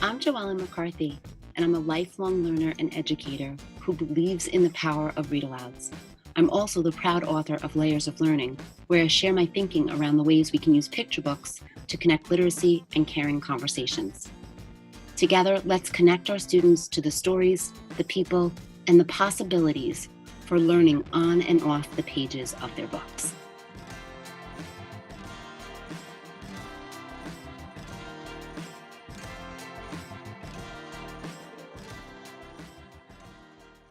I'm Joellen McCarthy, and I'm a lifelong learner and educator who believes in the power of read-alouds. I'm also the proud author of Layers of Learning, where I share my thinking around the ways we can use picture books to connect literacy and caring conversations. Together, let's connect our students to the stories, the people, and the possibilities for learning on and off the pages of their books.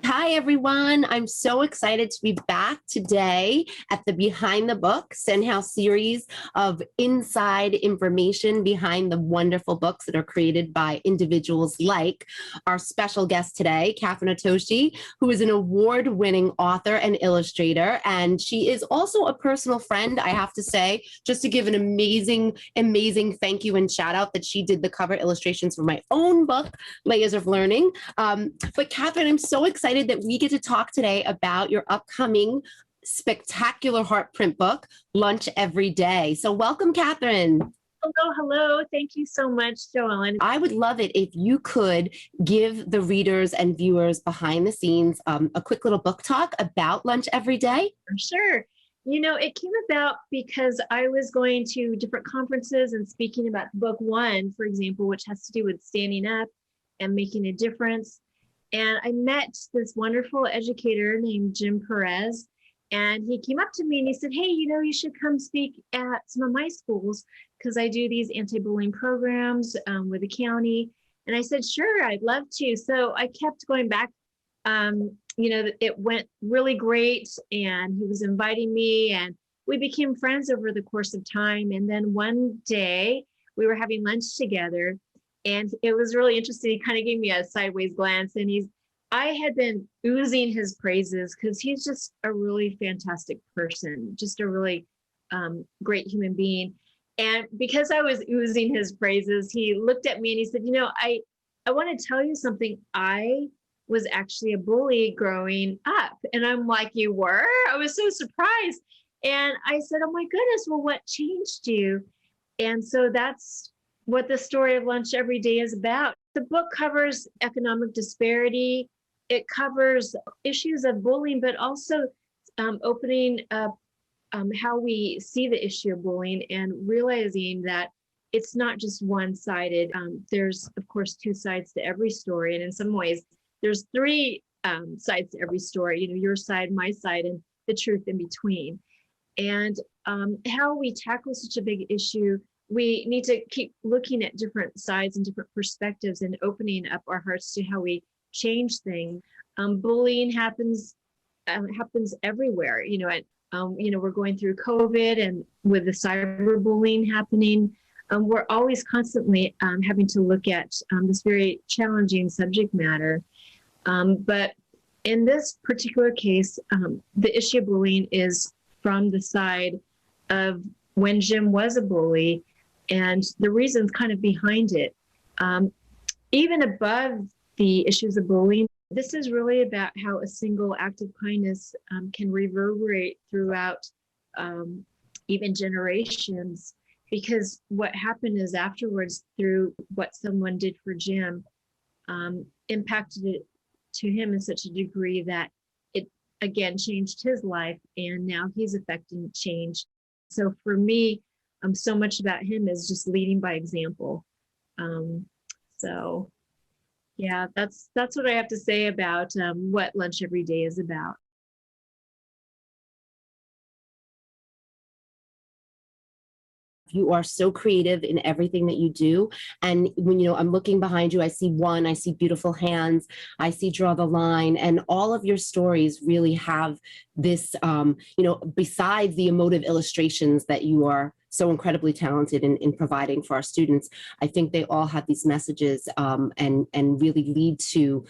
Hi, everyone. I'm so excited to be back today at the Behind the Books and How series of inside information behind the wonderful books that are created by individuals like our special guest today, Kathryn Otoshi, who is an award-winning author and illustrator. And she is also a personal friend, I have to say, just to give an amazing, amazing thank you and shout out that she did the cover illustrations for my own book, Layers of Learning. But Kathryn, I'm so excited that we get to talk today about your upcoming spectacular heart print book, Lunch Every Day. So welcome, Kathryn. Hello. Thank you so much, Joellen. I would love it if you could give the readers and viewers behind the scenes a quick little book talk about Lunch Every Day. Sure. You know, it came about because I was going to different conferences and speaking about book one, for example, which has to do with standing up and making a difference. And I met this wonderful educator named Jim Perez, and he came up to me and he said, hey, you should come speak at some of my schools because I do these anti-bullying programs with the county. And I said, sure, I'd love to. So I kept going back. It went really great, and he was inviting me, and we became friends over the course of time. And then one day we were having lunch together, and it was really interesting. He kind of gave me a sideways glance, and I had been oozing his praises because he's just a really fantastic person, just a really great human being. And because I was oozing his praises, he looked at me and he said, I want to tell you something. I was actually a bully growing up. And I'm like, you were? I was so surprised. And I said, oh my goodness, well, what changed you? And so that's what the story of Lunch Every Day is about. The book covers economic disparity. It covers issues of bullying, but also opening up how we see the issue of bullying and realizing that it's not just one-sided. There's, of course, two sides to every story. And in some ways, there's three sides to every story, your side, my side, and the truth in between. And how we tackle such a big issue, we need to keep looking at different sides and different perspectives and opening up our hearts to how we change things. Bullying happens everywhere. We're going through COVID, and with the cyberbullying happening, we're always constantly having to look at this very challenging subject matter. But in this particular case, the issue of bullying is from the side of when Jim was a bully and the reasons kind of behind it. Even above the issues of bullying, this is really about how a single act of kindness can reverberate throughout even generations, because what happened is afterwards, through what someone did for Jim, impacted it to him in such a degree that it again changed his life, and now he's affecting change. So for me, so much about him is just leading by example. So yeah, that's what I have to say about what Lunch Every Day is about. You are so creative in everything that you do. And when, I'm looking behind you, I see beautiful hands, I see Draw the Line, and all of your stories really have this, besides the emotive illustrations that you are so incredibly talented in providing for our students, I think they all have these messages and really lead to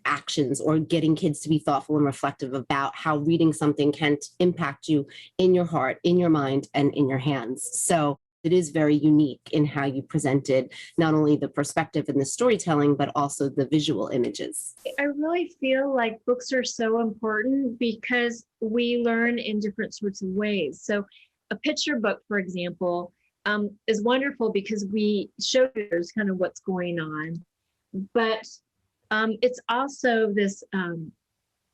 actions or getting kids to be thoughtful and reflective about how reading something can impact you in your heart, in your mind, and in your hands. So it is very unique in how you presented not only the perspective and the storytelling, but also the visual images. I really feel like books are so important because we learn in different sorts of ways. So a picture book, for example, is wonderful because we show readers kind of what's going on. but it's also this,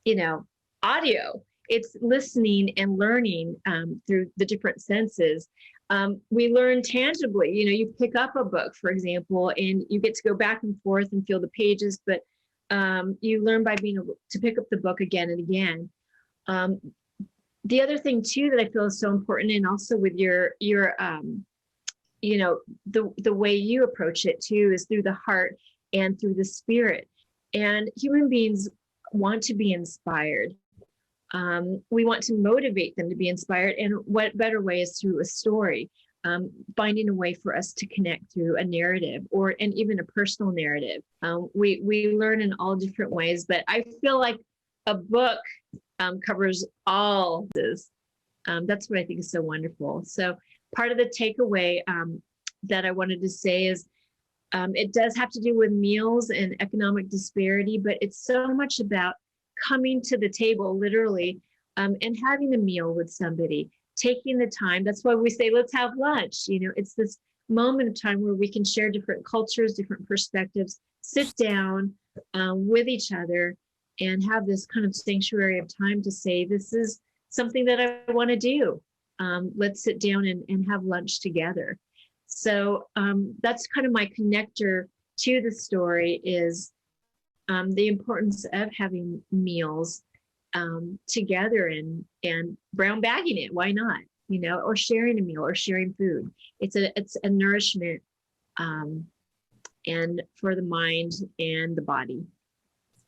you know, audio. It's listening and learning through the different senses. We learn tangibly. You know, you pick up a book, for example, and you get to go back and forth and feel the pages, but you learn by being able to pick up the book again and again. The other thing too that I feel is so important, and also with your you know, the way you approach it too, is through the heart and through the spirit. And human beings want to be inspired. We want to motivate them to be inspired, and what better way is through a story, finding a way for us to connect through a narrative, or and even a personal narrative. We learn in all different ways, but I feel like a book covers all this. That's what I think is so wonderful. So part of the takeaway that I wanted to say is it does have to do with meals and economic disparity, but it's so much about coming to the table, literally, and having a meal with somebody, taking the time. That's why we say, let's have lunch. You know, it's this moment of time where we can share different cultures, different perspectives, sit down with each other, and have this kind of sanctuary of time to say, this is something that I want to do. Let's sit down and have lunch together. So that's kind of my connector to the story, is the importance of having meals together and brown bagging it. Why not? You know, or sharing a meal or sharing food. It's a nourishment and for the mind and the body.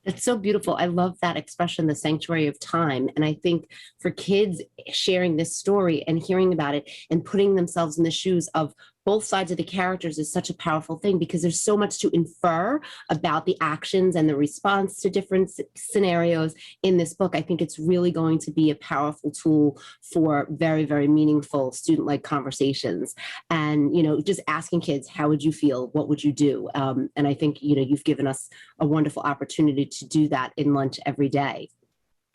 It's so beautiful. I love that expression, the sanctuary of time. And I think for kids, sharing this story and hearing about it and putting themselves in the shoes of both sides of the characters is such a powerful thing, because there's so much to infer about the actions and the response to different scenarios in this book. I think it's really going to be a powerful tool for very, very meaningful student-led conversations. And, you know, just asking kids, how would you feel? What would you do? And I think, you know, you've given us a wonderful opportunity to do that in lunch every day.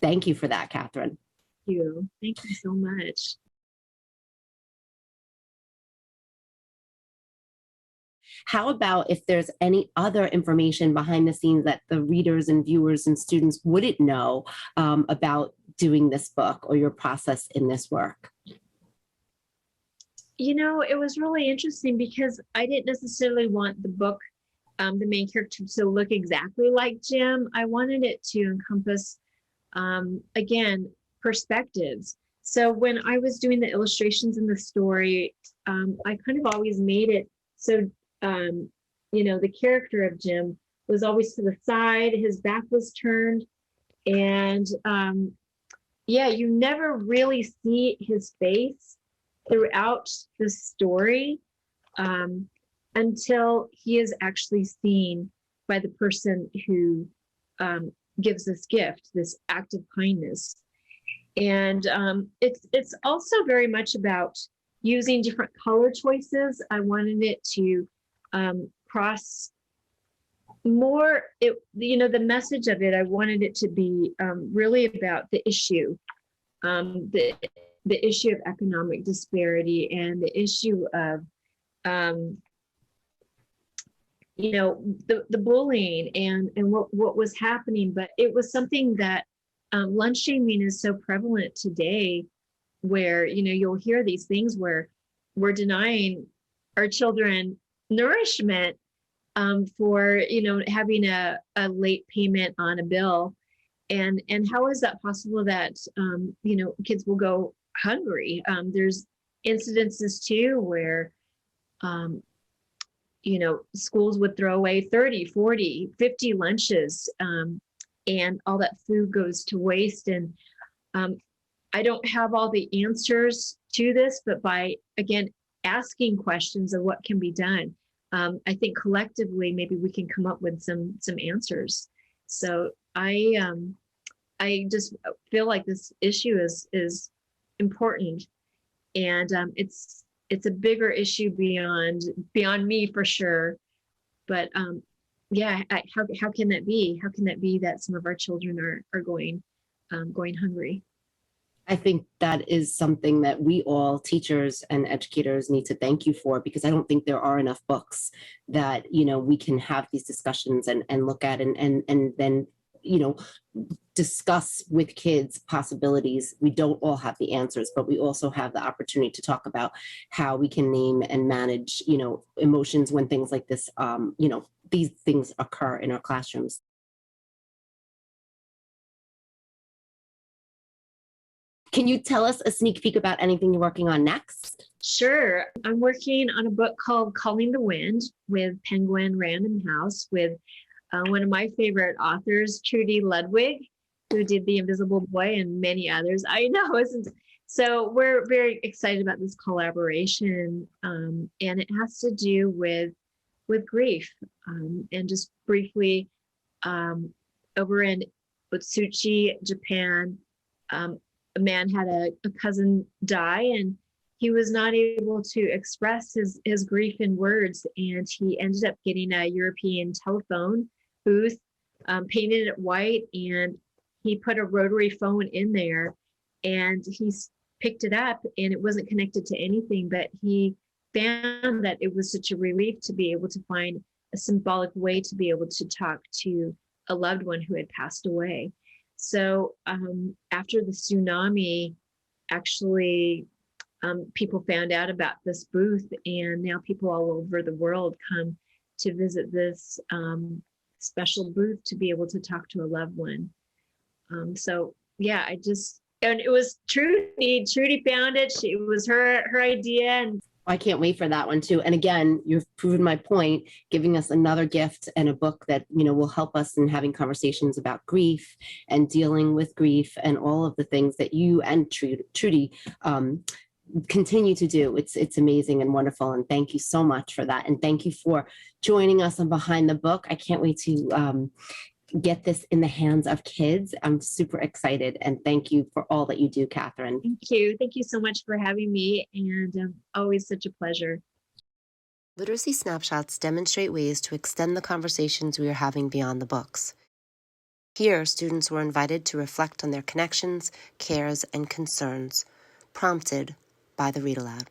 Thank you for that, Kathryn. Thank you so much. How about if there's any other information behind the scenes that the readers and viewers and students wouldn't know about doing this book or your process in this work? You know, it was really interesting because I didn't necessarily want the book, the main character, to look exactly like Jim. I wanted it to encompass, again, perspectives. So when I was doing the illustrations in the story, I kind of always made it so you know, the character of Jim was always to the side, his back was turned, and yeah, you never really see his face throughout the story until he is actually seen by the person who gives this gift, this act of kindness. And it's also very much about using different color choices. I wanted it to cross more, you know, the message of it. I wanted it to be really about the issue, the issue of economic disparity, and the issue of you know, the bullying and what was happening. But it was something that lunch shaming is so prevalent today, where, you know, you'll hear these things where we're denying our children nourishment for, you know, having a late payment on a bill. And how is that possible that, you know, kids will go hungry? There's incidences too where, you know, schools would throw away 30, 40, 50 lunches, and all that food goes to waste. And I don't have all the answers to this, but by, again, asking questions of what can be done, I think collectively maybe we can come up with some answers. So I just feel like this issue is important, and it's a bigger issue beyond me for sure. But yeah, how can that be? How can that be that some of our children are going hungry? I think that is something that we all, teachers and educators, need to thank you for, because I don't think there are enough books that, we can have these discussions and look at and then, you know, discuss with kids possibilities. We don't all have the answers, but we also have the opportunity to talk about how we can name and manage, emotions when things like this, these things occur in our classrooms. Can you tell us a sneak peek about anything you're working on next? Sure. I'm working on a book called Calling the Wind with Penguin Random House with one of my favorite authors, Trudy Ludwig, who did The Invisible Boy and many others. I know, isn't so we're very excited about this collaboration, and it has to do with grief. And just briefly, over in Otsuchi, Japan, a man had a cousin die, and he was not able to express his grief in words, and he ended up getting a European telephone booth, painted it white, and he put a rotary phone in there, and he picked it up, and it wasn't connected to anything, but he found that it was such a relief to be able to find a symbolic way to be able to talk to a loved one who had passed away. So after the tsunami, actually, people found out about this booth, and now people all over the world come to visit this special booth to be able to talk to a loved one. So yeah, and it was Trudy. Trudy found it. It was her idea, and I can't wait for that one too. And again, you've proven my point, giving us another gift and a book that, will help us in having conversations about grief and dealing with grief and all of the things that you and Trudy continue to do. It's amazing and wonderful. And thank you so much for that. And thank you for joining us on Behind the Book. I can't wait to get this in the hands of kids. I'm super excited, and thank you for all that you do, Kathryn. Thank you. Thank you so much for having me, and always such a pleasure. Literacy snapshots demonstrate ways to extend the conversations we are having beyond the books. Here, students were invited to reflect on their connections, cares, and concerns, prompted by the Read Aloud.